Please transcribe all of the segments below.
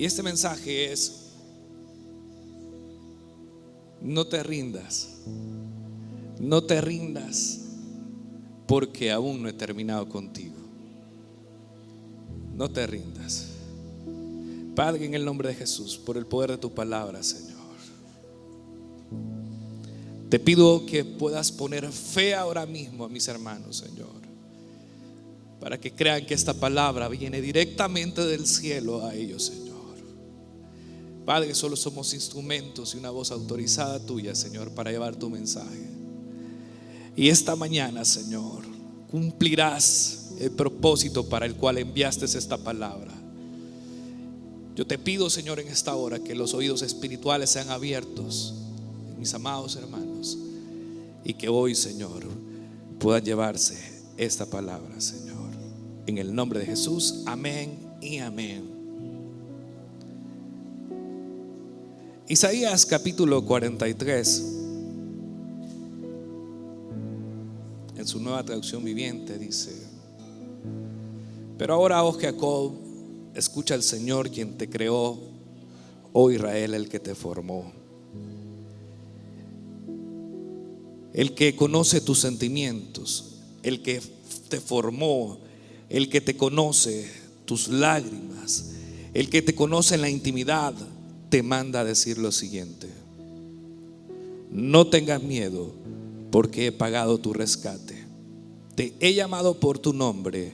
Y este mensaje es: no te rindas, no te rindas, porque aún no he terminado contigo. No te rindas. Padre, en el nombre de Jesús, por el poder de tu palabra, Señor, te pido que puedas poner fe ahora mismo a mis hermanos, Señor, para que crean que esta palabra viene directamente del cielo a ellos, Señor. Padre, solo somos instrumentos y una voz autorizada tuya, Señor, para llevar tu mensaje. Y esta mañana, Señor, cumplirás el propósito para el cual enviaste esta palabra. Yo te pido, Señor, en esta hora que los oídos espirituales sean abiertos, mis amados hermanos, y que hoy, Señor, pueda llevarse esta palabra, Señor, en el nombre de Jesús. Amén y amén. Isaías capítulo 43, en su nueva traducción viviente, dice: pero ahora, oh Jacob, escucha al Señor quien te creó, oh Israel, el que te formó, el que conoce tus sentimientos, el que te formó, el que te conoce tus lágrimas, el que te conoce en la intimidad, te manda a decir lo siguiente: no tengas miedo, porque he pagado tu rescate. Te he llamado por tu nombre,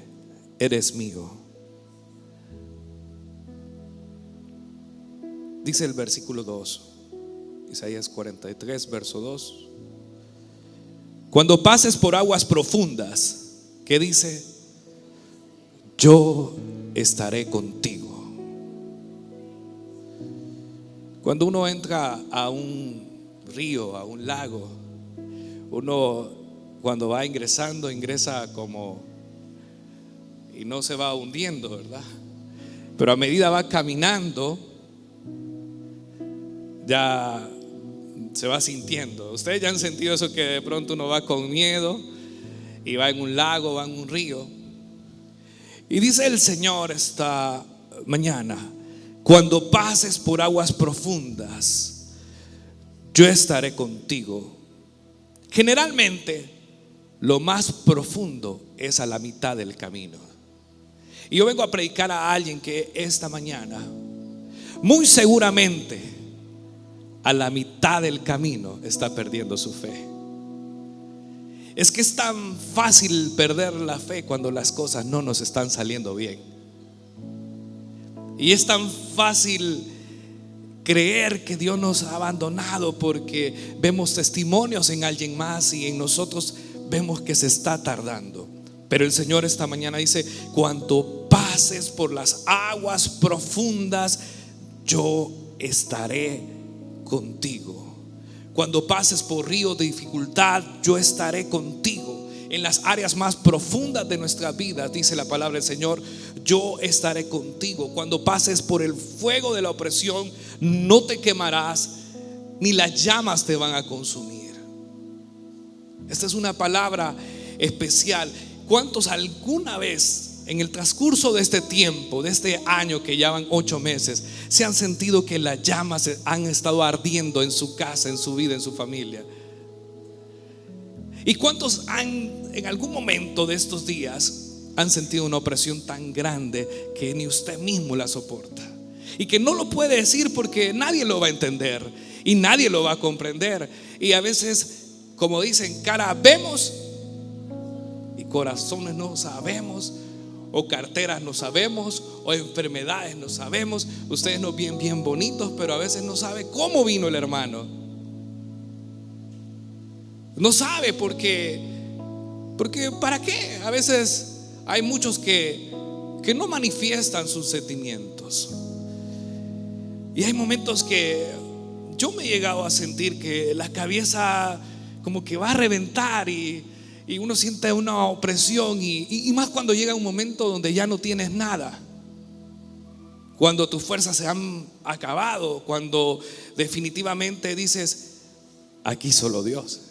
eres mío. Dice el versículo 2, Isaías 43, verso 2: cuando pases por aguas profundas, ¿qué dice? Yo estaré contigo. Cuando uno entra a un río, a un lago, uno cuando va ingresando, ingresa como, y no se va hundiendo, ¿verdad? Pero a medida va caminando, ya se va sintiendo. Ustedes ya han sentido eso, que de pronto uno va con miedo y va en un lago, va en un río. Y dice el Señor esta mañana: cuando pases por aguas profundas, yo estaré contigo. Generalmente lo más profundo es a la mitad del camino. Y yo vengo a predicar a alguien que esta mañana, muy seguramente, a la mitad del camino está perdiendo su fe. Es que es tan fácil perder la fe cuando las cosas no nos están saliendo bien. Y es tan fácil creer que Dios nos ha abandonado porque vemos testimonios en alguien más y en nosotros vemos que se está tardando. Pero el Señor esta mañana dice: cuando pases por las aguas profundas, yo estaré contigo. Cuando pases por ríos de dificultad, yo estaré contigo. En las áreas más profundas de nuestra vida, dice la palabra del Señor, yo estaré contigo. Cuando pases por el fuego de la opresión, no te quemarás, ni las llamas te van a consumir. Esta es una palabra especial. ¿Cuántos alguna vez en el transcurso de este tiempo, de este año que ya van 8 meses, se han sentido que las llamas han estado ardiendo en su casa, en su vida, en su familia? ¿Y cuántos en algún momento de estos días han sentido una opresión tan grande que ni usted mismo la soporta? Y que no lo puede decir porque nadie lo va a entender y nadie lo va a comprender. Y a veces, como dicen, cara vemos y corazones no sabemos, o carteras no sabemos, o enfermedades no sabemos. Ustedes nos ven bien bonitos, pero a veces no sabe cómo vino el hermano. No sabe porque ¿para qué? A veces hay muchos que no manifiestan sus sentimientos. Y hay momentos que yo me he llegado a sentir que la cabeza como que va a reventar y uno siente una opresión y más cuando llega un momento donde ya no tienes nada, cuando tus fuerzas se han acabado, cuando definitivamente dices: aquí solo Dios.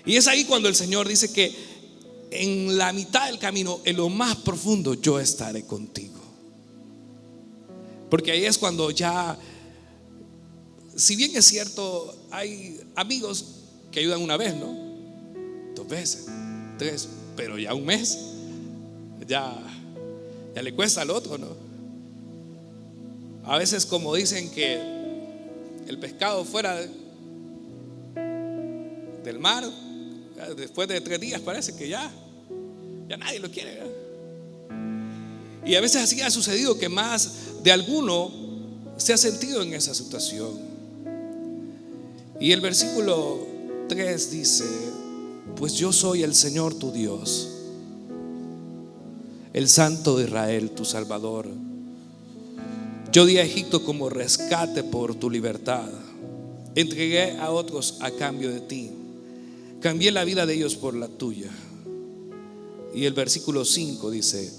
Y es ahí cuando el Señor dice que en la mitad del camino, en lo más profundo, yo estaré contigo. Porque ahí es cuando ya, si bien es cierto, hay amigos que ayudan una vez, ¿no? 2 veces, 3, pero ya un mes, ya le cuesta al otro, ¿no? A veces, como dicen que el pescado fuera del mar, después de 3 días parece que ya nadie lo quiere, ¿verdad? Y a veces así ha sucedido, que más de alguno se ha sentido en esa situación. Y el versículo 3 dice: pues yo soy el Señor tu Dios, el Santo de Israel, tu Salvador. Yo di a Egipto como rescate por tu libertad. Entregué a otros a cambio de ti. Cambié la vida de ellos por la tuya. Y el versículo 5 dice: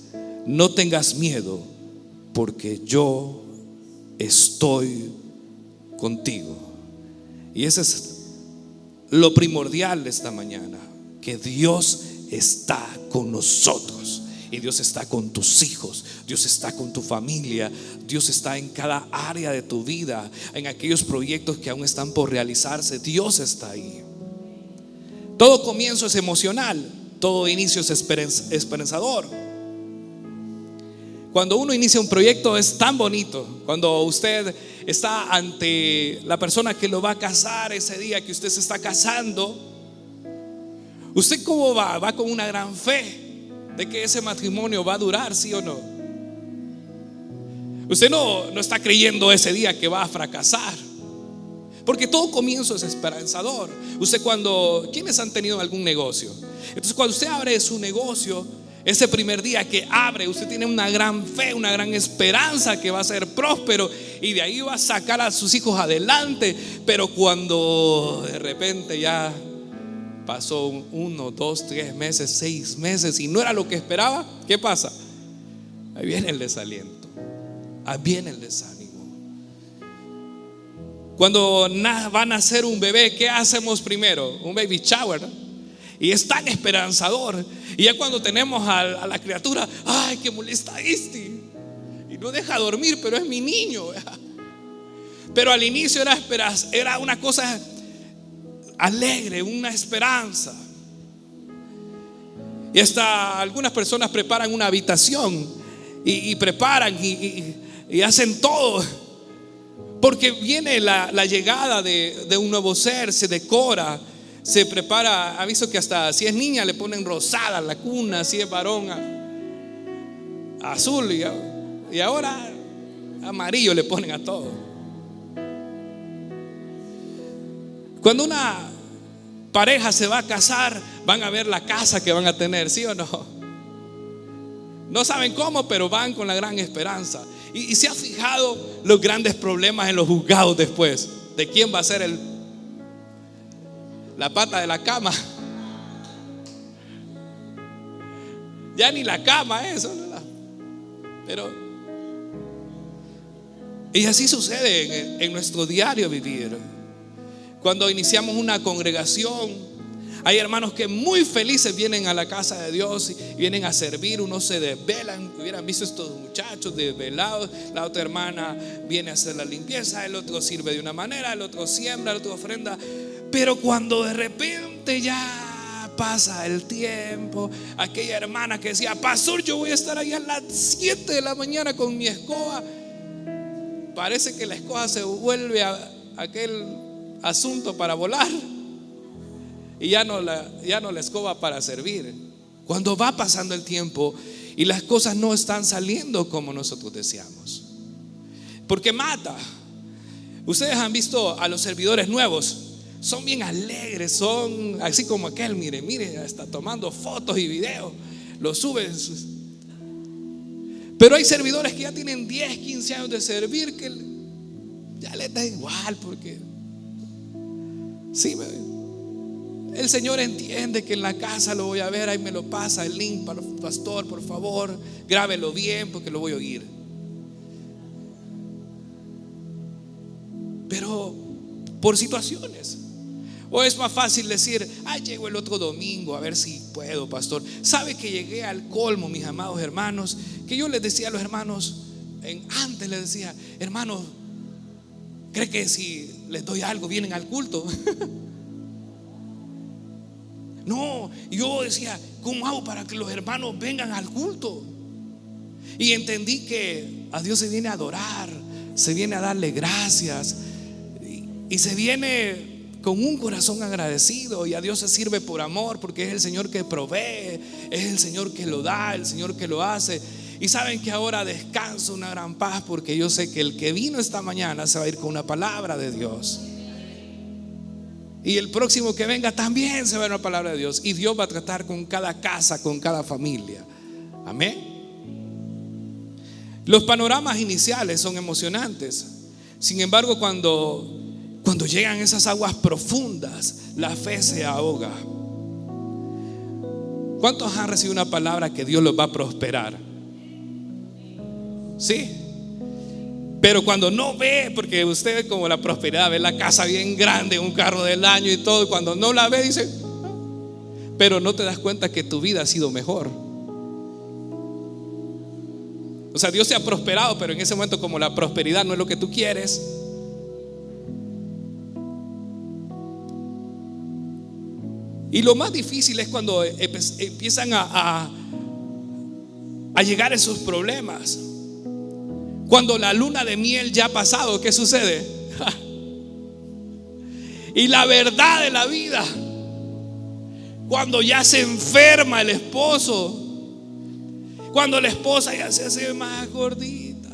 no tengas miedo, porque yo estoy contigo. Y ese es lo primordial de esta mañana, que Dios está con nosotros. Y Dios está con tus hijos, Dios está con tu familia, Dios está en cada área de tu vida, en aquellos proyectos que aún están por realizarse. Dios está ahí. Todo comienzo es emocional, todo inicio es esperanzador. Cuando uno inicia un proyecto es tan bonito. Cuando usted está ante la persona que lo va a casar, ese día que usted se está casando, ¿usted cómo va? Va con una gran fe de que ese matrimonio va a durar, ¿sí o no? Usted no está creyendo ese día que va a fracasar, porque todo comienzo es esperanzador. ¿Quiénes han tenido algún negocio? Entonces, cuando usted abre su negocio, ese primer día que abre, usted tiene una gran fe, una gran esperanza que va a ser próspero y de ahí va a sacar a sus hijos adelante. Pero cuando de repente ya pasó 1, 2, 3 meses, 6 meses y no era lo que esperaba, ¿qué pasa? Ahí viene el desaliento, ahí viene el desánimo. Cuando va a nacer un bebé, ¿qué hacemos primero? Un baby shower, ¿no? Y es tan esperanzador. Y ya cuando tenemos a la criatura, ay, qué molesta este, y no deja dormir, pero es mi niño, ¿verdad? Pero al inicio era una cosa alegre, una esperanza. Y hasta algunas personas preparan una habitación y preparan y hacen todo, porque viene la llegada de un nuevo ser. Se decora, se prepara. Ha visto que hasta si es niña le ponen rosada la cuna, si es varón azul, y ahora amarillo le ponen a todo. Cuando una pareja se va a casar, van a ver la casa que van a tener, ¿sí o no? No saben cómo, pero van con la gran esperanza. Y se ha fijado los grandes problemas en los juzgados después, de quién va a ser la pata de la cama. Ya ni la cama eso, ¿no? Pero y así sucede en nuestro diario vivir. Cuando iniciamos una congregación, hay hermanos que muy felices vienen a la casa de Dios y vienen a servir. Unos se desvelan, hubieran visto estos muchachos desvelados. La otra hermana viene a hacer la limpieza, el otro sirve de una manera, el otro siembra, el otro ofrenda. Pero cuando de repente ya pasa el tiempo, aquella hermana que decía: pastor, yo voy a estar ahí a las 7 de la mañana con mi escoba, parece que la escoba se vuelve a aquel asunto para volar y ya no la escoba para servir. Cuando va pasando el tiempo y las cosas no están saliendo como nosotros deseamos, porque mata. Ustedes han visto a los servidores nuevos, son bien alegres, son así como aquel, mire, está tomando fotos y videos, lo suben. Pero hay servidores que ya tienen 10, 15 años de servir, que ya les da igual, porque sí, el Señor entiende que en la casa lo voy a ver, ahí me lo pasa el link, para pastor, por favor, grábelo bien porque lo voy a oír. Pero por situaciones. O es más fácil decir: llego el otro domingo a ver si puedo, pastor. Sabe que llegué al colmo, mis amados hermanos, que yo les decía a los hermanos: antes les decía: hermanos, ¿cree que si les doy algo vienen al culto? No, yo decía: ¿cómo hago para que los hermanos vengan al culto? Y entendí que a Dios se viene a adorar, se viene a darle gracias, y se viene con un corazón agradecido, y a Dios se sirve por amor, porque es el Señor que provee, es el Señor que lo da, el Señor que lo hace. Y saben que ahora descanso, una gran paz, porque yo sé que el que vino esta mañana se va a ir con una palabra de Dios, y el próximo que venga también se va a ir una palabra de Dios, y Dios va a tratar con cada casa, con cada familia. Amén. Los panoramas iniciales son emocionantes. Sin embargo, cuando llegan esas aguas profundas, la fe se ahoga. ¿Cuántos han recibido una palabra que Dios los va a prosperar? Sí. Pero cuando no ve, porque usted ve como la prosperidad, ve la casa bien grande, un carro del año y todo, y cuando no la ve dice: pero no te das cuenta que tu vida ha sido mejor. O sea, Dios te ha prosperado, pero en ese momento, como la prosperidad no es lo que tú quieres, y lo más difícil es cuando empiezan a llegar esos problemas. Cuando la luna de miel ya ha pasado, ¿qué sucede? Y la verdad de la vida, cuando ya se enferma el esposo, cuando la esposa ya se hace más gordita,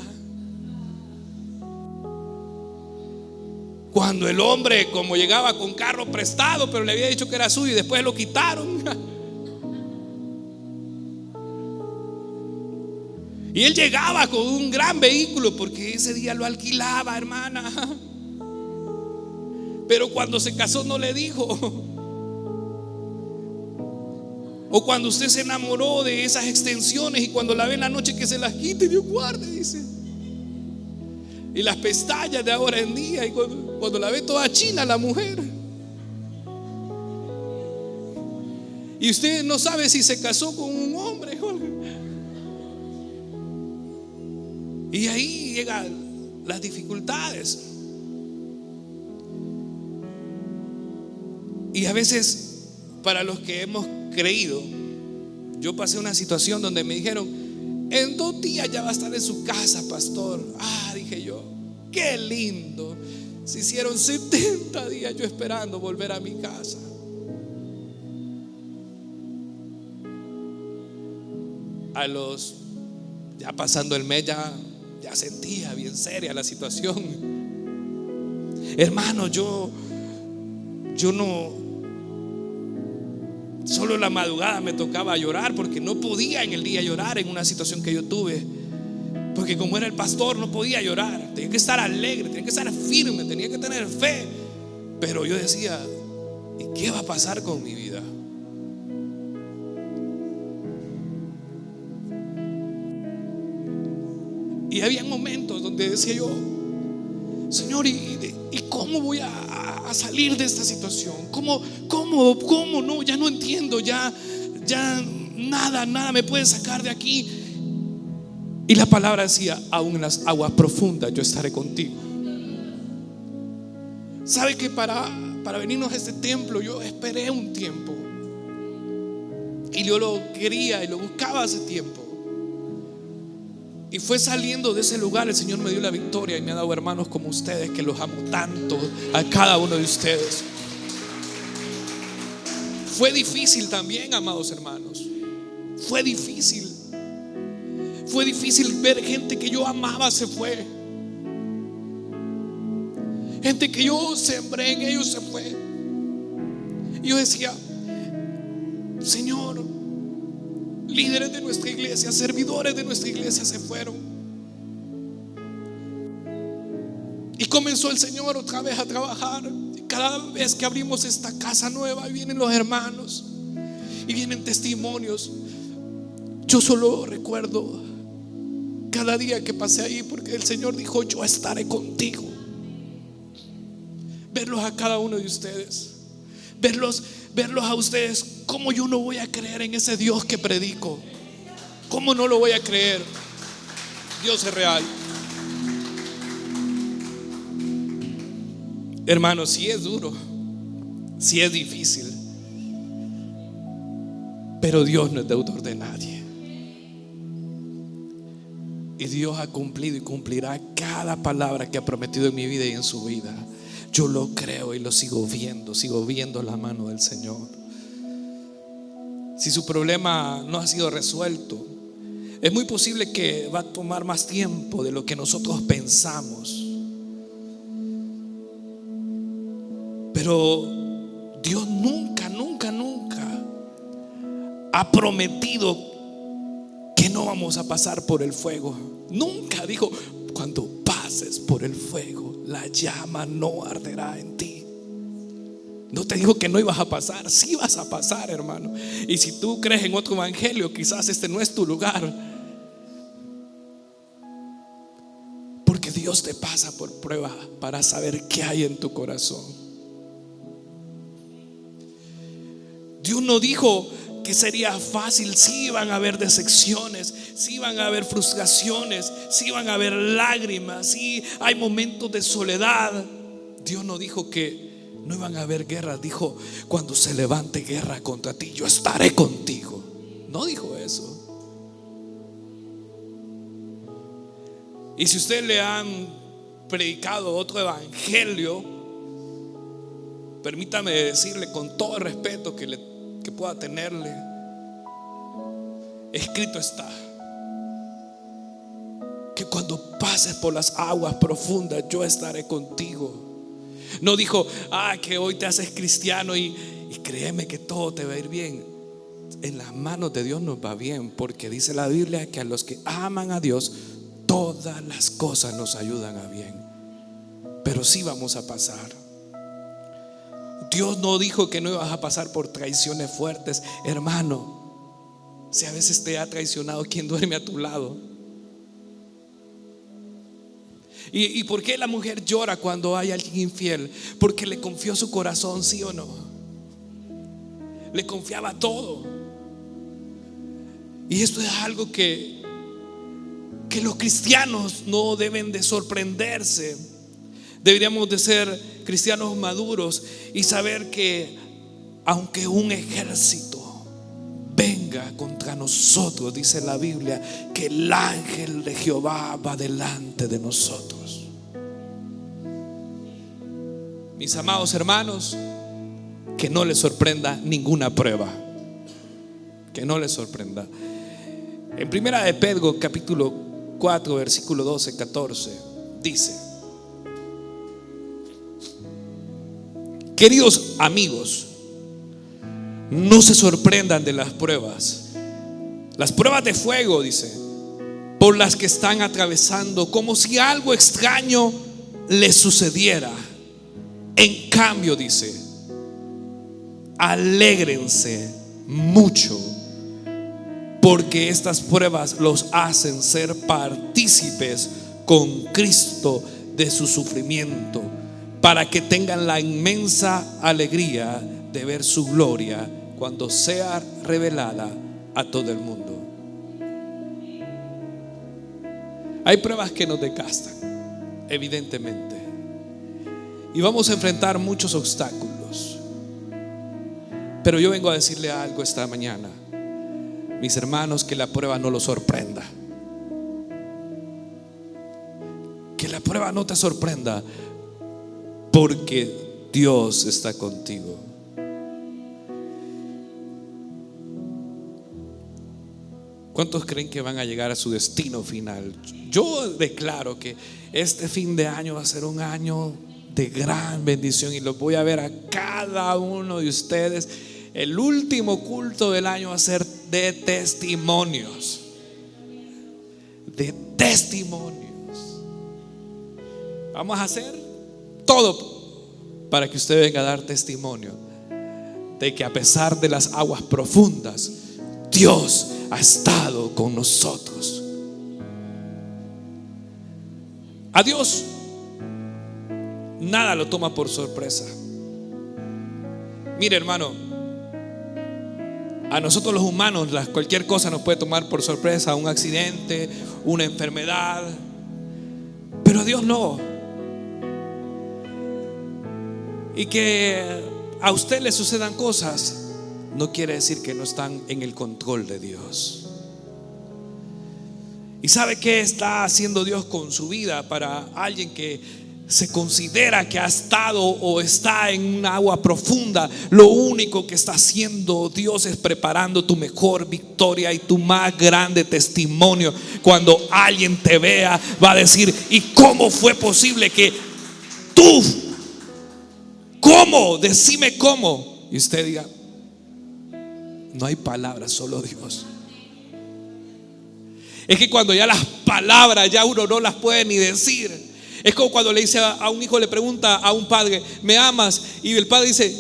cuando el hombre, como llegaba con carro prestado, pero le había dicho que era suyo y después lo quitaron, y él llegaba con un gran vehículo porque ese día lo alquilaba, hermana, pero cuando se casó no le dijo. O cuando usted se enamoró de esas extensiones y cuando la ve en la noche, que se las quite, Dios guarde, dice. Y las pestañas de ahora en día, y cuando la ve toda china la mujer, y usted no sabe si se casó con un hombre. Y ahí llegan las dificultades. Y a veces, para los que hemos creído, yo pasé una situación donde me dijeron: en 2 días ya va a estar en su casa, pastor. Dije yo, qué lindo. Se hicieron 70 días yo esperando volver a mi casa. Ya pasando el mes, ya sentía bien seria la situación. Hermano, yo no, solo en la madrugada me tocaba llorar, porque no podía en el día llorar en una situación que yo tuve, porque como era el pastor no podía llorar, tenía que estar alegre, tenía que estar firme, tenía que tener fe. Pero yo decía: ¿y qué va a pasar con mi vida? Y había momentos donde decía yo: Señor, ¿y cómo voy a salir de esta situación? ¿Cómo no? Ya no entiendo, ya nada me puede sacar de aquí. Y la palabra decía: aún en las aguas profundas yo estaré contigo. ¿Sabe que para venirnos a este templo yo esperé un tiempo? Y yo lo quería y lo buscaba hace tiempo. Y fue saliendo de ese lugar, el Señor me dio la victoria y me ha dado hermanos como ustedes, que los amo tanto, a cada uno de ustedes. Fue difícil también, amados hermanos. Fue difícil ver gente que yo amaba se fue. Gente que yo sembré en ellos se fue. Y yo decía: Señor, líderes de nuestra iglesia, servidores de nuestra iglesia se fueron. Y comenzó el Señor otra vez a trabajar. Y cada vez que abrimos esta casa nueva, vienen los hermanos y vienen testimonios. Yo solo recuerdo cada día que pasé ahí, porque el Señor dijo: yo estaré contigo. Verlos a cada uno de ustedes, verlos a ustedes. ¿Cómo yo no voy a creer en ese Dios que predico? ¿Cómo no lo voy a creer? Dios es real. Hermano, sí es duro, sí es difícil, pero Dios no es deudor de nadie. Y Dios ha cumplido y cumplirá cada palabra que ha prometido en mi vida y en su vida. Yo lo creo y lo sigo viendo la mano del Señor. Si su problema no ha sido resuelto, es muy posible que va a tomar más tiempo de lo que nosotros pensamos. Pero Dios nunca ha prometido que no vamos a pasar por el fuego. Nunca dijo: cuando pases por el fuego, la llama no arderá en ti. No te dijo que no ibas a pasar. Sí vas a pasar, hermano. Y si tú crees en otro evangelio, quizás este no es tu lugar, porque Dios te pasa por prueba para saber qué hay en tu corazón. Dios no dijo que sería fácil. Sí iban a haber decepciones, sí iban a haber frustraciones, sí iban a haber lágrimas, sí hay momentos de soledad. Dios no dijo que no iban a haber guerras. Dijo: cuando se levante guerra contra ti, yo estaré contigo. No dijo eso. Y si usted le han predicado otro evangelio, permítame decirle con todo el respeto que pueda tenerle, escrito está que cuando pases por las aguas profundas, yo estaré contigo. No dijo: que hoy te haces cristiano y créeme que todo te va a ir bien. En las manos de Dios nos va bien, porque dice la Biblia que a los que aman a Dios, todas las cosas nos ayudan a bien. Pero sí vamos a pasar. Dios no dijo que no ibas a pasar por traiciones fuertes. Hermano, si a veces te ha traicionado, ¿quién duerme a tu lado? ¿Y por qué la mujer llora cuando hay alguien infiel? Porque le confió su corazón, ¿sí o no? Le confiaba todo. Y esto es algo que los cristianos no deben de sorprenderse. Deberíamos de ser cristianos maduros y saber que aunque un ejército venga contra nosotros, dice la Biblia, que el ángel de Jehová va delante de nosotros. Mis amados hermanos, que no les sorprenda ninguna prueba. Que no les sorprenda. En primera de Pedro capítulo 4 versículo 12, 14 dice: queridos amigos, no se sorprendan de las pruebas de fuego, dice, por las que están atravesando, como si algo extraño les sucediera. En cambio, dice, alégrense mucho, porque estas pruebas los hacen ser partícipes con Cristo de su sufrimiento, para que tengan la inmensa alegría de ver su gloria cuando sea revelada a todo el mundo. Hay pruebas que nos desgastan, evidentemente, y vamos a enfrentar muchos obstáculos. Pero yo vengo a decirle algo esta mañana, mis hermanos, que la prueba no los sorprenda. Que la prueba no te sorprenda, porque Dios está contigo. ¿Cuántos creen que van a llegar a su destino final? Yo declaro que este fin de año va a ser un año de gran bendición, y los voy a ver a cada uno de ustedes. El último culto del año va a ser de testimonios. De testimonios. Vamos a hacer todo para que usted venga a dar testimonio de que a pesar de las aguas profundas, Dios ha estado con nosotros. A Dios nada lo toma por sorpresa. Mire, hermano, a nosotros los humanos cualquier cosa nos puede tomar por sorpresa, un accidente, una enfermedad, pero a Dios no. Y que a usted le sucedan cosas no quiere decir que no están en el control de Dios. ¿Y sabe qué está haciendo Dios con su vida para alguien que se considera que ha estado o está en un agua profunda? Lo único que está haciendo Dios es preparando tu mejor victoria y tu más grande testimonio. Cuando alguien te vea, va a decir: ¿y cómo fue posible que tú? ¿Cómo? Decime cómo. Y usted diga: no hay palabras, solo Dios. Es que cuando ya las palabras ya uno no las puede ni decir. Es como cuando le dice a un hijo, le pregunta a un padre: ¿me amas? Y el padre dice: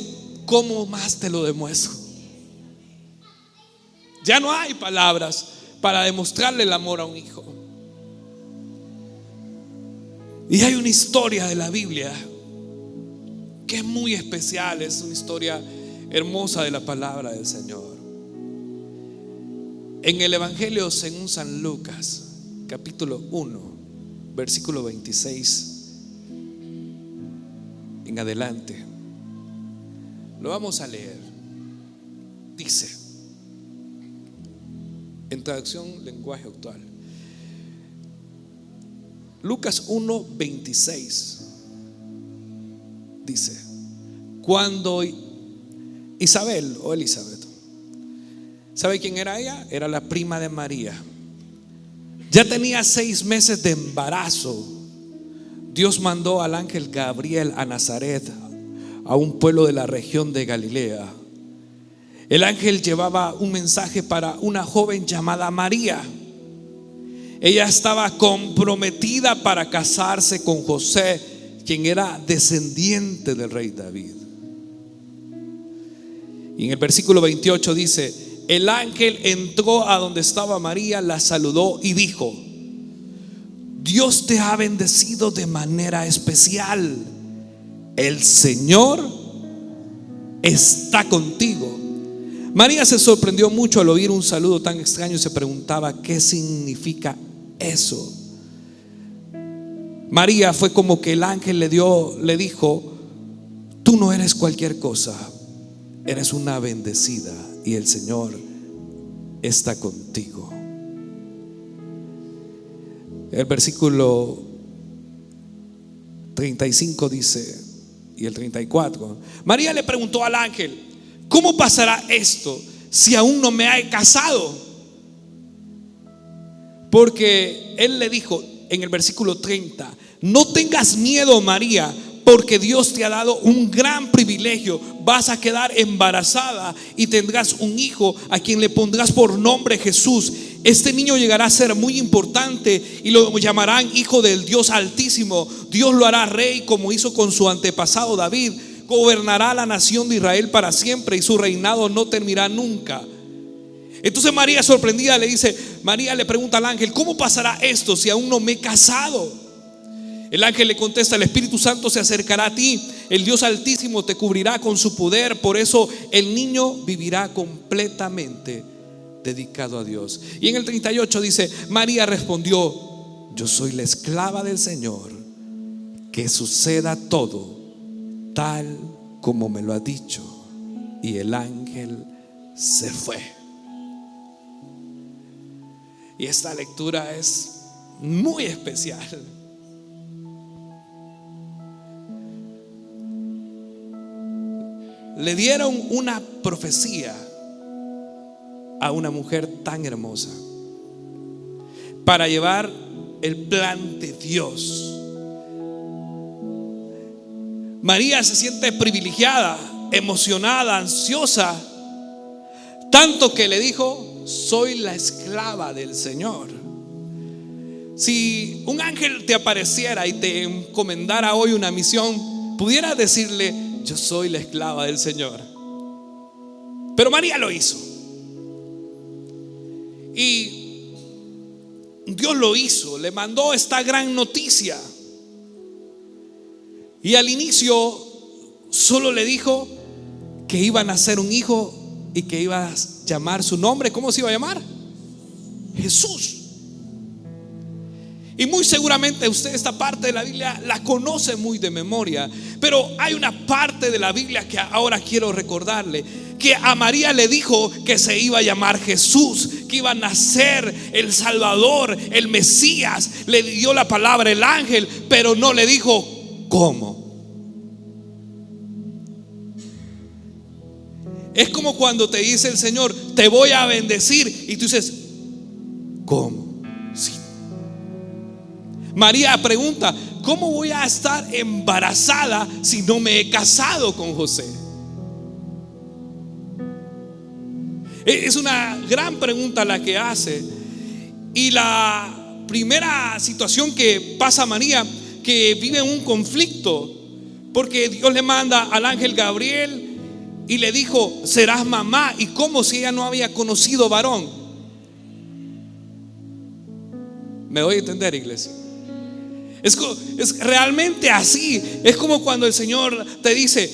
¿cómo más te lo demuestro? Ya no hay palabras para demostrarle el amor a un hijo. Y hay una historia de la Biblia que es muy especial, es una historia hermosa de la palabra del Señor. En el Evangelio según San Lucas, capítulo 1, versículo 26 en adelante, lo vamos a leer. Dice, en traducción lenguaje actual, Lucas 1, 26 dice: cuando Isabel o Elizabeth, ¿sabe quién era ella? Era la prima de María. Ya tenía 6 meses de embarazo. Dios mandó al ángel Gabriel a Nazaret, a un pueblo de la región de Galilea. El ángel llevaba un mensaje para una joven llamada María. Ella estaba comprometida para casarse con José, quien era descendiente del rey David. Y en el versículo 28 dice: el ángel entró a donde estaba María, la saludó y dijo: Dios te ha bendecido de manera especial, el Señor está contigo. María se sorprendió mucho al oír un saludo tan extraño y se preguntaba: ¿qué significa eso? María fue como que el ángel le dijo: tú no eres cualquier cosa, eres una bendecida y el Señor está contigo. El versículo 35 dice, y el 34, María le preguntó al ángel: ¿cómo pasará esto si aún no me he casado? Porque él le dijo en el versículo 30: no tengas miedo, María, porque Dios te ha dado un gran privilegio. Vas a quedar embarazada y tendrás un hijo a quien le pondrás por nombre Jesús. Este niño llegará a ser muy importante y lo llamarán Hijo del Dios Altísimo. Dios lo hará rey como hizo con su antepasado David. Gobernará la nación de Israel para siempre y su reinado no terminará nunca. Entonces María, sorprendida, María le pregunta al ángel: ¿cómo pasará esto si aún no me he casado? El ángel le contesta: el Espíritu Santo se acercará a ti, el Dios Altísimo te cubrirá con su poder, por eso el niño vivirá completamente dedicado a Dios. Y en el 38 dice: María respondió: yo soy la esclava del Señor, que suceda todo tal como me lo ha dicho. Y el ángel se fue. Y esta lectura es muy especial. Le dieron una profecía a una mujer tan hermosa para llevar el plan de Dios. María se siente privilegiada, emocionada, ansiosa, tanto que le dijo: soy la esclava del Señor. Si un ángel te apareciera y te encomendara hoy una misión, pudiera decirle: yo soy la esclava del Señor. Pero María lo hizo. Y Dios lo hizo, le mandó esta gran noticia. Y al inicio solo le dijo que iba a nacer un hijo y que iba a llamar su nombre. ¿Cómo se iba a llamar? Jesús. Y muy seguramente usted esta parte de la Biblia la conoce muy de memoria, pero hay una parte de la Biblia que ahora quiero recordarle, que a María le dijo que se iba a llamar Jesús, que iba a nacer el Salvador, el Mesías. Le dio la palabra el ángel, pero no le dijo cómo. Es como cuando te dice el Señor, te voy a bendecir, y tú dices, ¿cómo? Sí. María pregunta, ¿cómo voy a estar embarazada si no me he casado con José? Es una gran pregunta la que hace. Y la primera situación que pasa a María, que vive un conflicto, porque Dios le manda al ángel Gabriel y le dijo, serás mamá. Y como si ella no había conocido varón. ¿Me voy a entender, iglesia? Es realmente así. Es como cuando el Señor te dice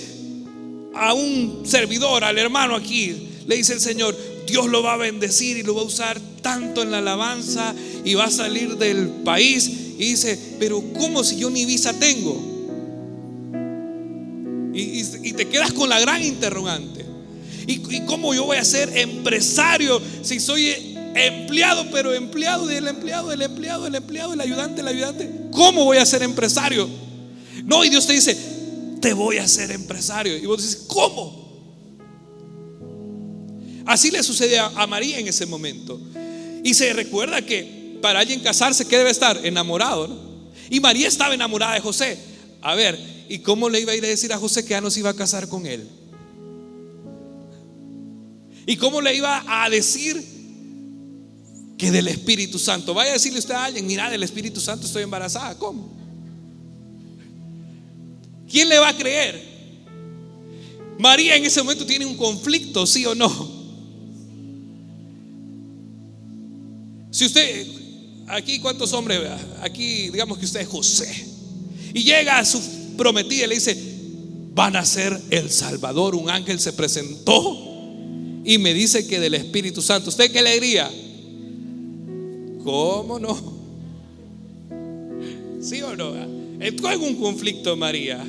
a un servidor, al hermano aquí, le dice el Señor, Dios lo va a bendecir y lo va a usar tanto en la alabanza y va a salir del país. Y dice, pero ¿cómo si yo ni visa tengo? Y te quedas con la gran interrogante. ¿Y cómo yo voy a ser empresario si soy empleado, pero empleado del empleado, del empleado, del empleado, del ayudante, del ayudante? ¿Cómo voy a ser empresario? No, y Dios te dice, te voy a hacer empresario. Y vos dices, ¿cómo? Así le sucede a María en ese momento. Y se recuerda que para alguien casarse, ¿qué debe estar? Enamorado, ¿no? Y María estaba enamorada de José. A ver, ¿y cómo le iba a ir a decir a José que ya no se iba a casar con él? ¿Y cómo le iba a decir que del Espíritu Santo? Vaya a decirle usted a alguien, mira, del Espíritu Santo estoy embarazada. ¿Cómo? ¿Quién le va a creer? María en ese momento tiene un conflicto, ¿sí o no? Si usted, aquí cuántos hombres, aquí digamos que usted es José, y llega a su prometida y le dice, van a ser el Salvador. Un ángel se presentó y me dice que del Espíritu Santo. ¿Usted qué le diría? ¿Cómo no? ¿Sí o no? Entró en un conflicto María.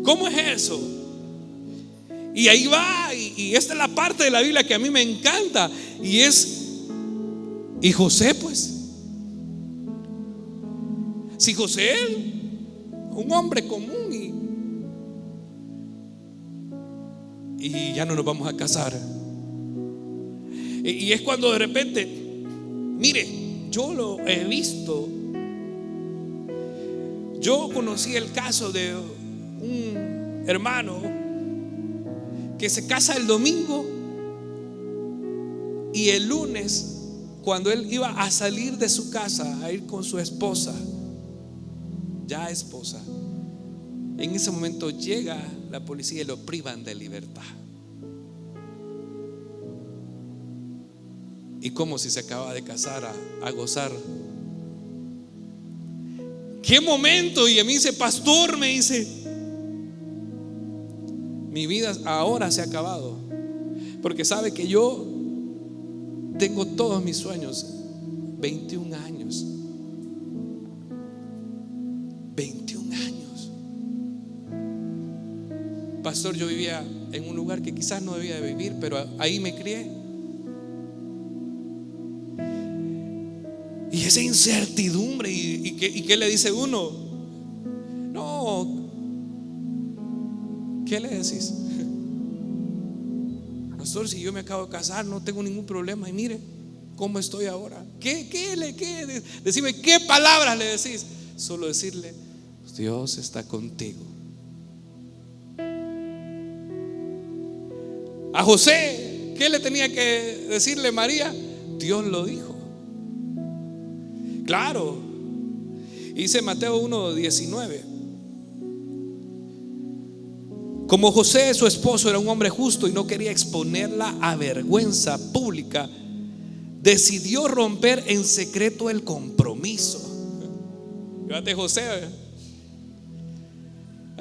¿Cómo es eso? Y ahí va, y esta es la parte de la Biblia que a mí me encanta. Y es, y José pues, si José, un hombre común, y ya no nos vamos a casar. Y es cuando de repente, mire, yo lo he visto. Yo conocí el caso de un hermano que se casa el domingo y el lunes, cuando él iba a salir de su casa a ir con su esposa, ya esposa, en ese momento llega la policía y lo privan de libertad. Y como si se acaba de casar a gozar. ¿Qué momento? Y a mí dice, pastor, me dice, mi vida ahora se ha acabado. Porque sabe que yo tengo todos mis sueños. 21 años. 21 años. Pastor, yo vivía en un lugar que quizás no debía de vivir, pero ahí me crié. Y esa incertidumbre, ¿y qué le dice uno? No, ¿qué le decís? Pastor, si yo me acabo de casar, no tengo ningún problema, y mire cómo estoy ahora. Decime, ¿qué palabras le decís? Solo decirle, Dios está contigo. A José, ¿qué le tenía que decirle María? Dios lo dijo. Claro. Dice Mateo 1:19. Como José, su esposo, era un hombre justo y no quería exponerla a vergüenza pública, decidió romper en secreto el compromiso. Fíjate, José.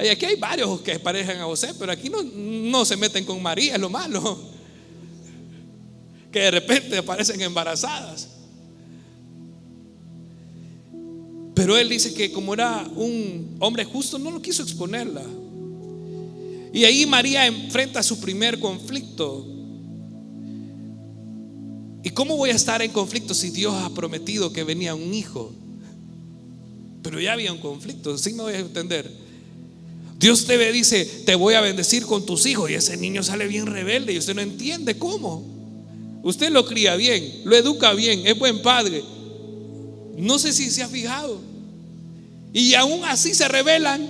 Aquí hay varios que parejan a José, pero aquí no se meten con María, es lo malo. Que de repente aparecen embarazadas. Pero él dice que como era un hombre justo, no lo quiso exponerla. Y ahí María enfrenta su primer conflicto. ¿Y cómo voy a estar en conflicto si Dios ha prometido que venía un hijo? Pero ya había un conflicto, ¿sí me voy a entender? Dios te dice, te voy a bendecir con tus hijos, y ese niño sale bien rebelde y usted no entiende cómo. Usted lo cría bien, lo educa bien, es buen padre. No sé si se ha fijado. Y aún así se rebelan.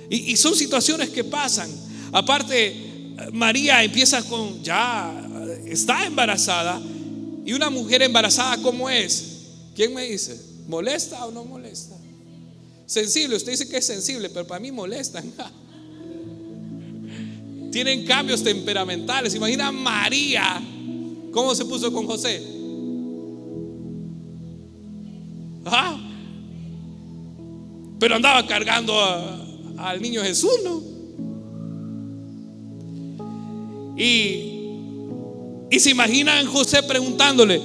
Y son situaciones que pasan. Aparte, María empieza con, ya está embarazada. Y una mujer embarazada, ¿cómo es? ¿Quién me dice? ¿Molesta o no molesta? Sensible, usted dice que es sensible, pero para mí molestan. Tienen cambios temperamentales. Imagina a María, ¿cómo se puso con José? Pero andaba cargando al niño Jesús, ¿no? Y se imaginan José preguntándole: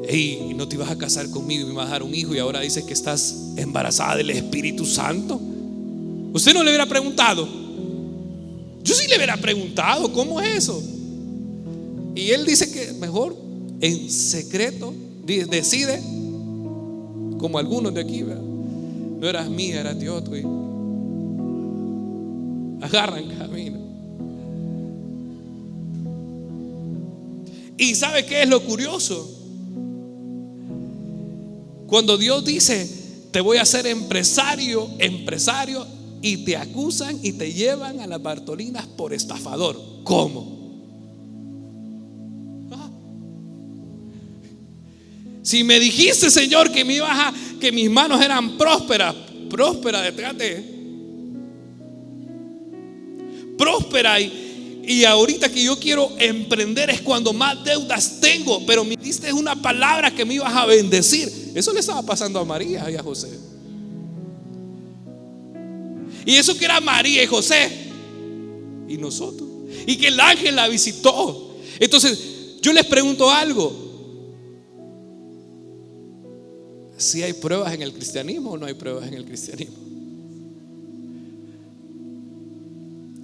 hey, ¿no te ibas a casar conmigo y me vas a dar un hijo y ahora dices que estás embarazada del Espíritu Santo? ¿Usted no le hubiera preguntado? Yo sí le hubiera preguntado, ¿cómo es eso? Y él dice que mejor en secreto decide, como algunos de aquí, ¿verdad? No eras mía, eras de otro, y agarran camino. ¿Y sabe qué es lo curioso? Cuando Dios dice, te voy a hacer empresario, y te acusan y te llevan a las Bartolinas por estafador. ¿Cómo? Si me dijiste, Señor, que me ibas que mis manos eran prósperas detrás de próspera, y ahorita que yo quiero emprender es cuando más deudas tengo, pero me diste una palabra que me ibas a bendecir. Eso le estaba pasando a María y a José. Y eso que era María y José y nosotros, y que el ángel la visitó. Entonces yo les pregunto algo: ¿si hay pruebas en el cristianismo o no hay pruebas en el cristianismo?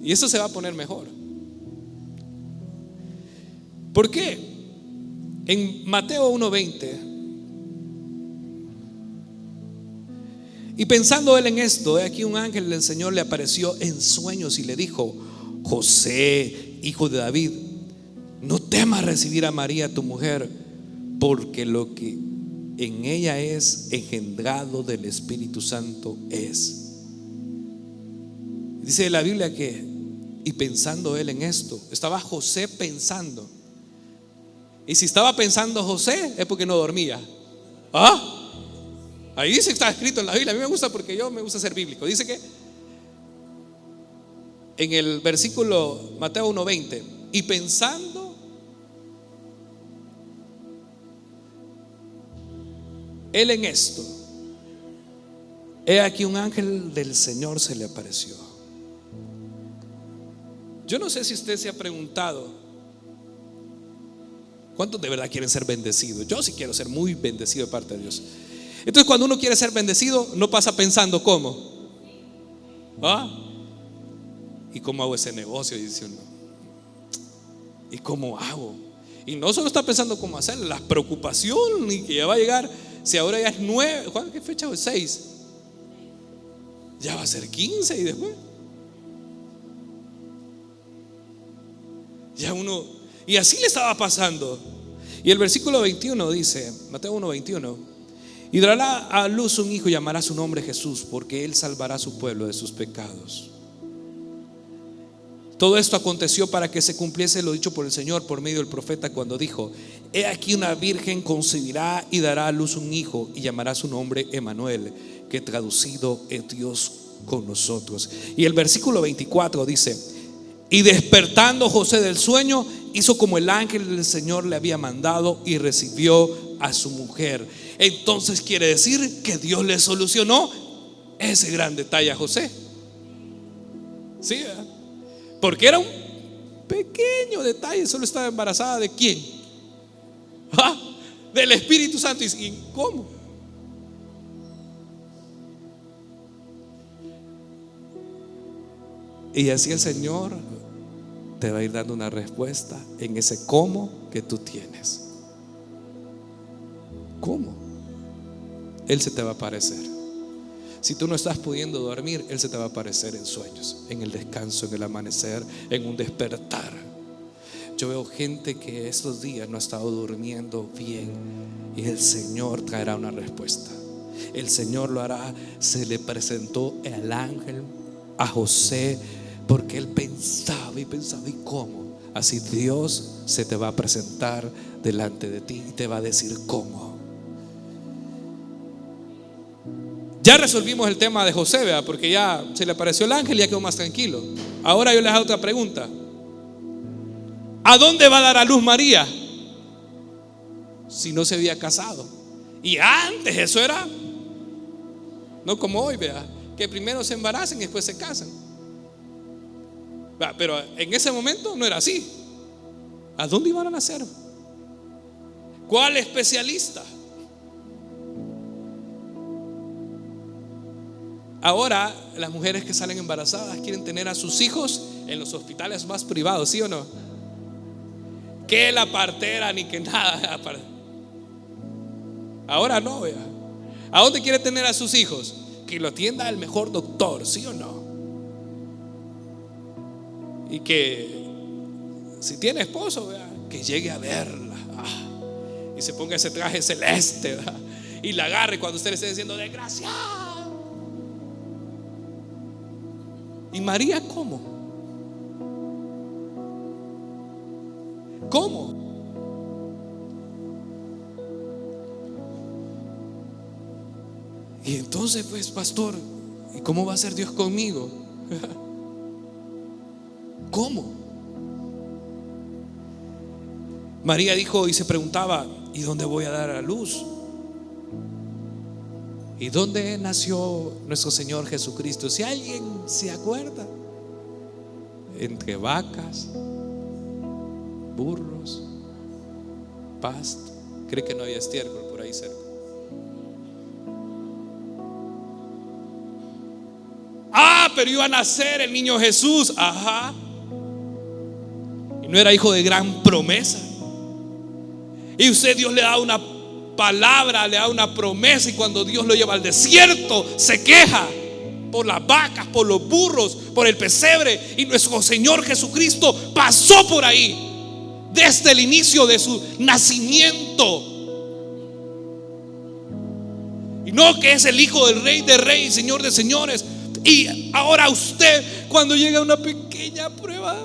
Y eso se va a poner mejor. ¿Por qué? En Mateo 1:20, y pensando él en esto, aquí un ángel del Señor le apareció en sueños y le dijo: José, hijo de David, no temas recibir a María tu mujer, porque lo que en ella es engendrado del Espíritu Santo es. Dice la Biblia que, y pensando él en esto, estaba José pensando. Y si estaba pensando José, es porque no dormía. Ahí dice que está escrito en la Biblia. A mí me gusta porque yo me gusta ser bíblico. Dice que en el versículo Mateo 1:20, y pensando él en esto, he aquí un ángel del Señor se le apareció. Yo no sé si usted se ha preguntado, ¿cuántos de verdad quieren ser bendecidos? Yo sí quiero ser muy bendecido de parte de Dios. Entonces cuando uno quiere ser bendecido, no pasa pensando cómo. ¿Y cómo hago ese negocio? Y dice uno, ¿y cómo hago? Y no solo está pensando cómo hacer, la preocupación y que ya va a llegar. Si ahora ya es 9, ¿qué fecha es? 6. Ya va a ser 15 y después ya uno, y así le estaba pasando. Y el versículo 21 dice, Mateo 1:21, y dará a luz un hijo y llamará su nombre Jesús, porque él salvará a su pueblo de sus pecados. Todo esto aconteció para que se cumpliese lo dicho por el Señor por medio del profeta, cuando dijo: he aquí una virgen concebirá y dará a luz un hijo y llamará su nombre Emmanuel, que traducido es Dios con nosotros. Y el versículo 24 dice: y despertando José del sueño, hizo como el ángel del Señor le había mandado y recibió a su mujer. Entonces quiere decir que Dios le solucionó ese gran detalle a José. Sí, ¿verdad? Porque era un pequeño detalle, solo estaba embarazada de ¿quién? Del Espíritu Santo. ¿Y cómo? Y así el Señor te va a ir dando una respuesta en ese cómo que tú tienes. ¿Cómo? Él se te va a aparecer. Si tú no estás pudiendo dormir, Él se te va a aparecer en sueños, en el descanso, en el amanecer, en un despertar. Yo veo gente que estos días no ha estado durmiendo bien, y el Señor traerá una respuesta. El Señor lo hará. Se le presentó el ángel a José porque él pensaba y cómo. Así Dios se te va a presentar delante de ti y te va a decir cómo. Ya resolvimos el tema de José, ¿verdad? Porque ya se le apareció el ángel y ya quedó más tranquilo. Ahora yo les hago otra pregunta. ¿A dónde va a dar a luz María si no se había casado? Y antes eso era, no como hoy, vea, que primero se embarazan y después se casan. Pero en ese momento no era así. ¿A dónde iban a nacer? ¿Cuál especialista? Ahora las mujeres que salen embarazadas quieren tener a sus hijos en los hospitales más privados, ¿sí o no? Que la partera ni que nada. Ahora no, vea. ¿A dónde quiere tener a sus hijos? Que lo atienda el mejor doctor, ¿sí o no? Y que si tiene esposo, vea, que llegue a verla, y se ponga ese traje celeste, vea, y la agarre cuando usted le esté diciendo desgraciado. ¿Y María cómo? ¿Cómo? Y entonces, pues, pastor, ¿y cómo va a ser Dios conmigo? ¿Cómo? María dijo y se preguntaba: ¿y dónde voy a dar a luz? ¿Y dónde nació nuestro Señor Jesucristo? Si alguien se acuerda, entre vacas, burros, pasto. Cree que no había estiércol por ahí cerca. Pero iba a nacer el niño Jesús. Ajá. Y no era hijo de gran promesa. Y usted, Dios le da una palabra, le da una promesa, y cuando Dios lo lleva al desierto se queja por las vacas, por los burros, por el pesebre. Y nuestro Señor Jesucristo pasó por ahí desde el inicio de su nacimiento. Y no que es el hijo del Rey de Reyes, Señor de Señores. Y ahora usted, cuando llega una pequeña prueba,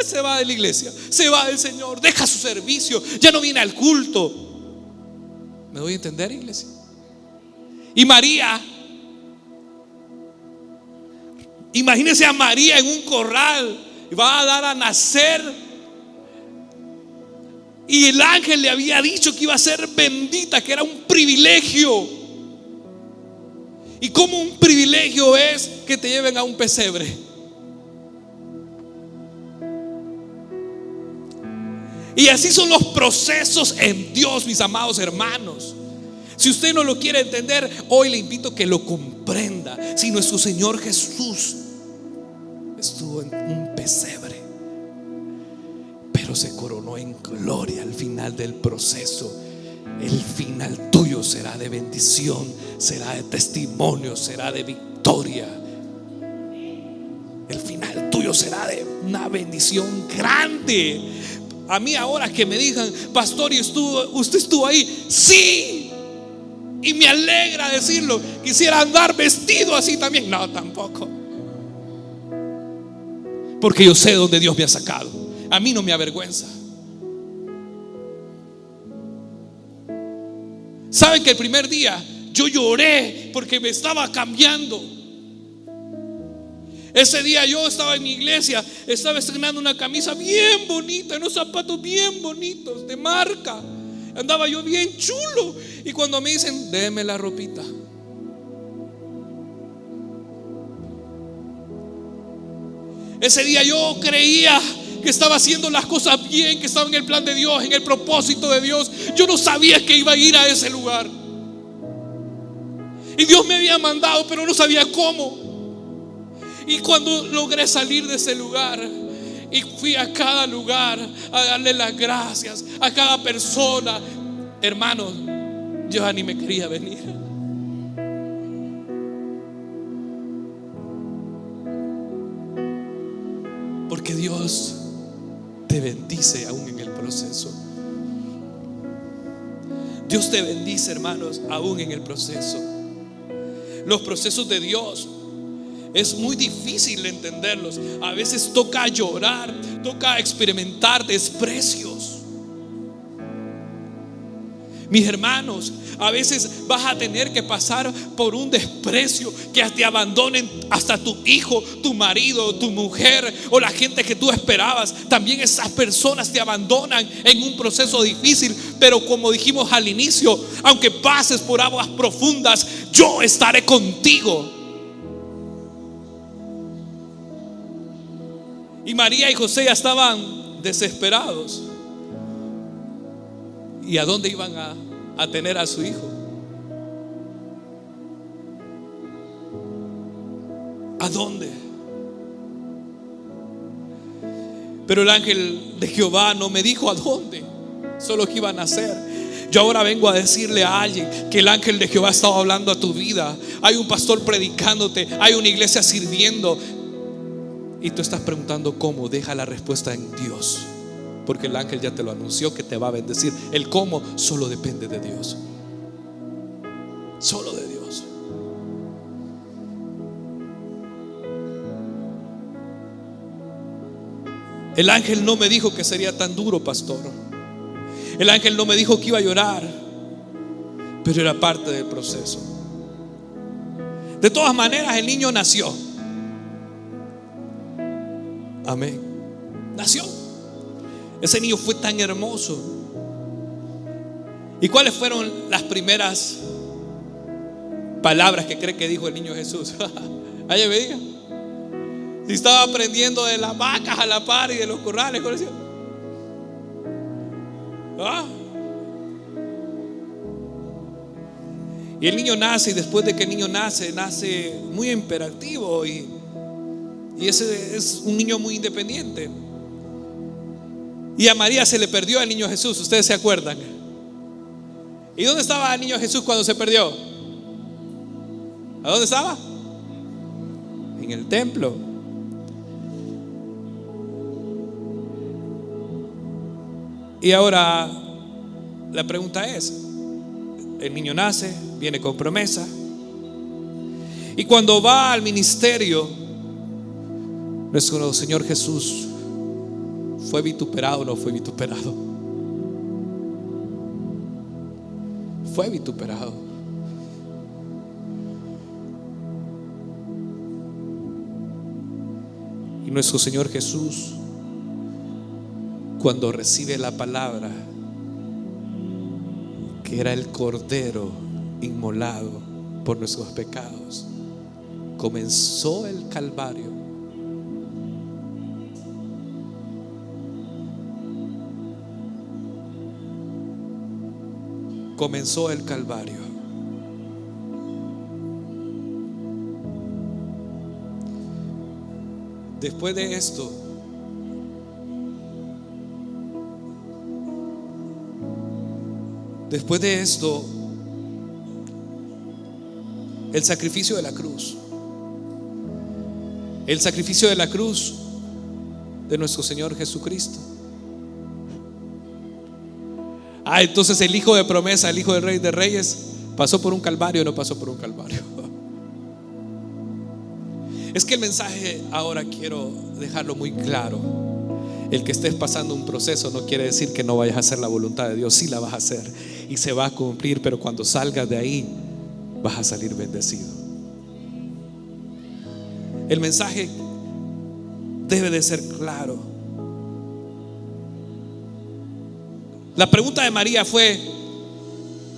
se va de la iglesia, se va del Señor, deja su servicio, ya no viene al culto. ¿Me doy a entender, iglesia? Y María, imagínense a María en un corral, y va a dar a nacer, y el ángel le había dicho que iba a ser bendita, que era un privilegio. ¿Y cómo un privilegio es que te lleven a un pesebre? Y así son los procesos en Dios, mis amados hermanos. Si usted no lo quiere entender, hoy le invito a que lo comprenda. Si nuestro Señor Jesús estuvo en un pesebre, pero se coronó en gloria al final del proceso, el final tuyo será de bendición, será de testimonio, será de victoria. El final tuyo será de una grande. A mí ahora que me digan: pastor, ¿y usted estuvo ahí? Sí. Y me alegra decirlo. Quisiera andar vestido así también. No, tampoco. Porque yo sé dónde Dios me ha sacado. A mí no me avergüenza. ¿Saben que el primer día yo lloré porque me estaba cambiando? Ese día yo estaba en mi iglesia, estaba estrenando una camisa bien bonita, unos zapatos bien bonitos de marca. Andaba yo bien chulo. Y cuando me dicen: déme la ropita, ese día yo creía que estaba haciendo las cosas bien, que estaba en el plan de Dios, en el propósito de Dios. Yo no sabía que iba a ir a ese lugar. Y Dios me había mandado, pero no sabía cómo. Y cuando logré salir de ese lugar y fui a cada lugar a darle las gracias a cada persona, hermanos, yo ya ni me quería venir. Porque Dios te bendice aún en el proceso. Dios te bendice, hermanos, aún en el proceso. Los procesos de Dios es muy difícil entenderlos. A veces toca llorar, toca experimentar desprecios. Mis hermanos, a veces vas a tener que pasar por un desprecio, que te abandonen hasta tu hijo, tu marido, tu mujer o la gente que tú esperabas. También esas personas te abandonan en un proceso difícil. Pero como dijimos al inicio, aunque pases por aguas profundas, yo estaré contigo. Y María y José ya estaban desesperados. ¿Y a dónde iban a tener a su hijo? ¿A dónde? Pero el ángel de Jehová no me dijo a dónde, solo que iban a hacer. Yo ahora vengo a decirle a alguien que el ángel de Jehová estaba hablando a tu vida. Hay un pastor predicándote, hay una iglesia sirviendo, y tú estás preguntando cómo. Deja la respuesta en Dios, porque el ángel ya te lo anunció que te va a bendecir. El cómo solo depende de Dios. Solo de Dios. El ángel no me dijo que sería tan duro, pastor. El ángel no me dijo que iba a llorar, pero era parte del proceso. De todas maneras, el niño nació. Amén. Nació. Ese niño fue tan hermoso. ¿Y cuáles fueron las primeras palabras que cree que dijo el niño Jesús? Alguien me diga. Si estaba aprendiendo de las vacas a la par y de los corrales, ¿cómo decía? Y el niño nace, y después de que el niño nace muy imperativo, y ese es un niño muy independiente. Y a María se le perdió al niño Jesús, ustedes se acuerdan. ¿Y dónde estaba el niño Jesús cuando se perdió? ¿A dónde estaba? En el templo. Y ahora la pregunta es: el niño nace, viene con promesa, y cuando va al ministerio, nuestro Señor Jesús ¿fue vituperado o no fue vituperado? Fue vituperado. Y nuestro Señor Jesús, cuando recibe la palabra que era el Cordero inmolado por nuestros pecados, comenzó el Calvario. Comenzó el Calvario. Después de esto, el sacrificio de la cruz. El sacrificio de la cruz de nuestro Señor Jesucristo. Entonces el hijo de promesa, el hijo del Rey de Reyes, ¿pasó por un calvario o no pasó por un calvario? Es que el mensaje ahora quiero dejarlo muy claro. El que estés pasando un proceso no quiere decir que no vayas a hacer la voluntad de Dios. Sí la vas a hacer y se va a cumplir, pero cuando salgas de ahí vas a salir bendecido. El mensaje debe de ser claro. La pregunta de María fue: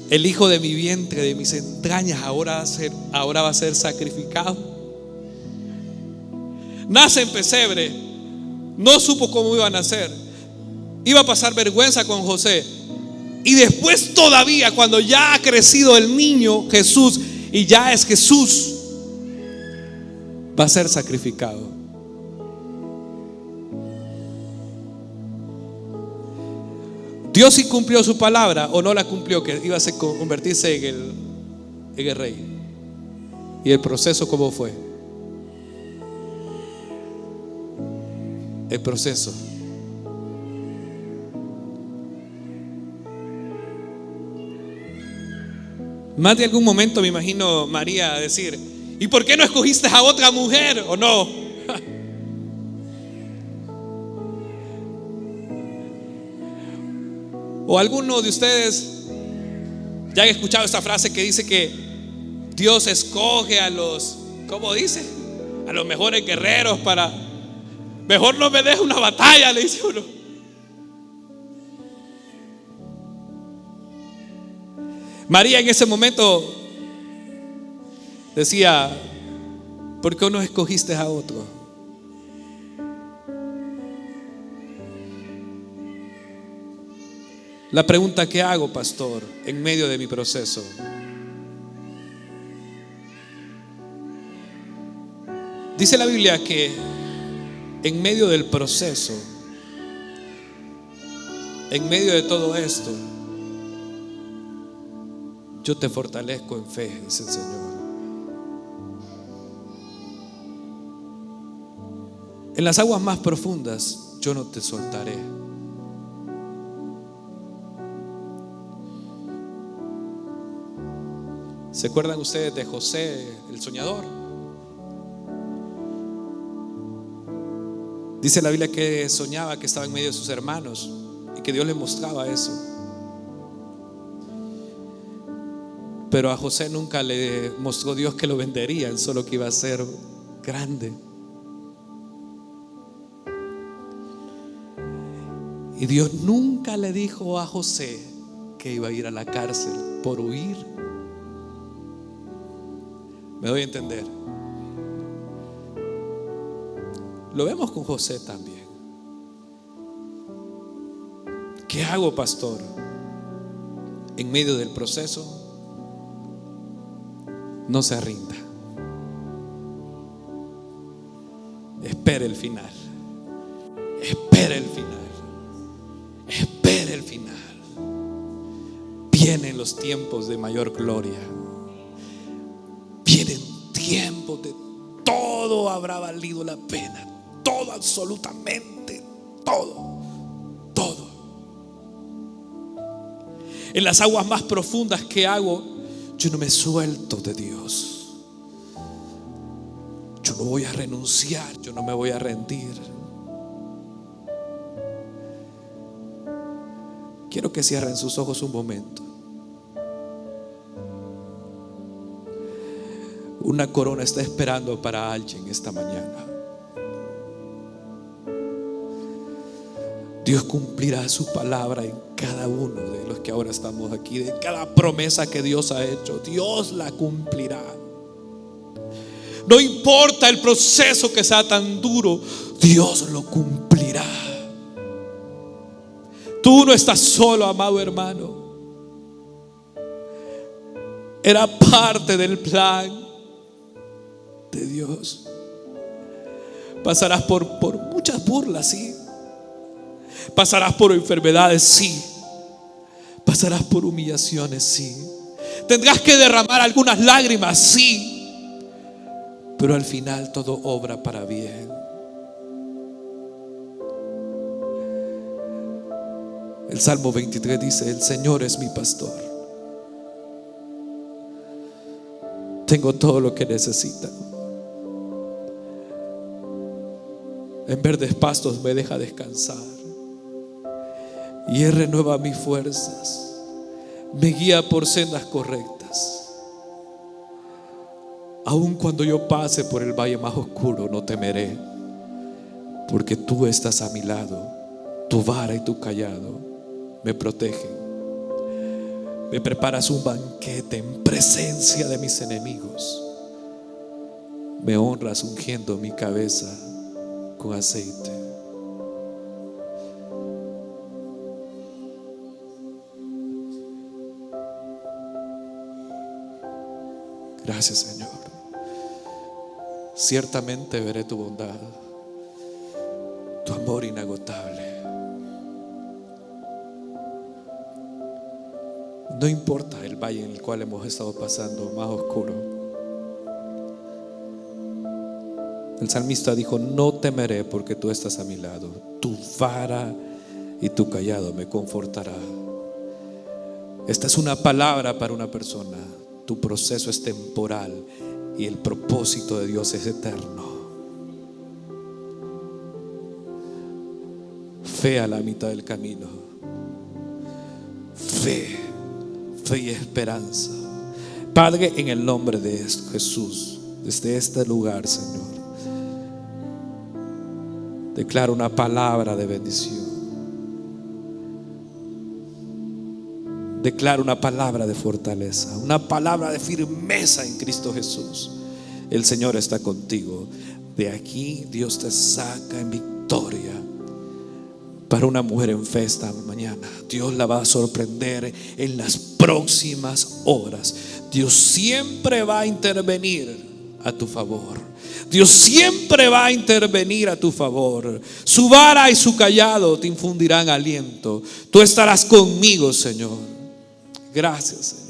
el hijo de mi vientre, de mis entrañas, ahora va a ser sacrificado. Nace en pesebre, no supo cómo iba a nacer, iba a pasar vergüenza con José, y después todavía, cuando ya ha crecido el niño Jesús y ya es Jesús, va a ser sacrificado. Dios sí cumplió su palabra o no la cumplió, que iba a convertirse en el rey. ¿Y el proceso cómo fue? El proceso. Más de algún momento me imagino María decir: ¿y por qué no escogiste a otra mujer? ¿O no? O alguno de ustedes ya han escuchado esta frase que dice que Dios escoge a los, ¿cómo dice? A los mejores guerreros para, mejor no me deje una batalla, le dice uno. María en ese momento decía: ¿por qué no escogiste a otro? La pregunta que hago, pastor, en medio de mi proceso: dice la Biblia que en medio del proceso, en medio de todo esto, yo te fortalezco en fe, dice el Señor. En las aguas más profundas yo no te soltaré. ¿Se acuerdan ustedes de José, el soñador? Dice la Biblia que soñaba que estaba en medio de sus hermanos y que Dios le mostraba eso. Pero a José nunca le mostró Dios que lo venderían, solo que iba a ser grande. Y Dios nunca le dijo a José que iba a ir a la cárcel por huir. ¿Me doy a entender? Lo vemos con José también. ¿Qué hago, pastor? En medio del proceso, no se rinda. Espere el final. Espere el final. Espere el final. Vienen los tiempos de mayor gloria. Vienen tiempos de todo habrá valido la pena. Todo, absolutamente todo. Todo. En las aguas más profundas, ¿qué hago? Yo no me suelto de Dios. Yo no voy a renunciar. Yo no me voy a rendir. Quiero que cierren sus ojos un momento. Una corona está esperando para alguien esta mañana. Dios cumplirá su palabra en cada uno de los que ahora estamos aquí. De cada promesa que Dios ha hecho, Dios la cumplirá. No importa el proceso que sea tan duro, Dios lo cumplirá. Tú no estás solo, amado hermano. Era parte del plan de Dios. Pasarás por muchas burlas, sí. Pasarás por enfermedades, sí. Pasarás por humillaciones, sí. Tendrás que derramar algunas lágrimas, sí. Pero al final todo obra para bien. El Salmo 23 dice: el Señor es mi pastor. Tengo todo lo que necesita. En verdes pastos me deja descansar. Y Él renueva mis fuerzas. Me guía por sendas correctas. Aun cuando yo pase por el valle más oscuro, no temeré, porque tú estás a mi lado. Tu vara y tu cayado me protegen. Me preparas un banquete en presencia de mis enemigos. Me honras ungiendo mi cabeza con aceite. Gracias, Señor. ciertamente veré tu bondad, tu amor inagotable. No importa el valle en el cual hemos estado pasando, más oscuro. El salmista dijo: no temeré porque tú estás a mi lado. Tu vara y tu cayado me confortará. Esta es una palabra para una persona. Tu proceso es temporal y el propósito de Dios es eterno. Fe a la mitad del camino. Fe y esperanza. Padre, en el nombre de Jesús, desde este lugar, Señor, declaro una palabra de bendición. Declaro una palabra de fortaleza, una palabra de firmeza en Cristo Jesús. El Señor está contigo. De aquí Dios te saca en victoria. Para una mujer en fe esta mañana, Dios la va a sorprender en las próximas horas. Dios siempre va a intervenir a tu favor. Dios siempre va a intervenir a tu favor. Su vara y su cayado te infundirán aliento. Tú estarás conmigo, Señor. Gracias, Señor.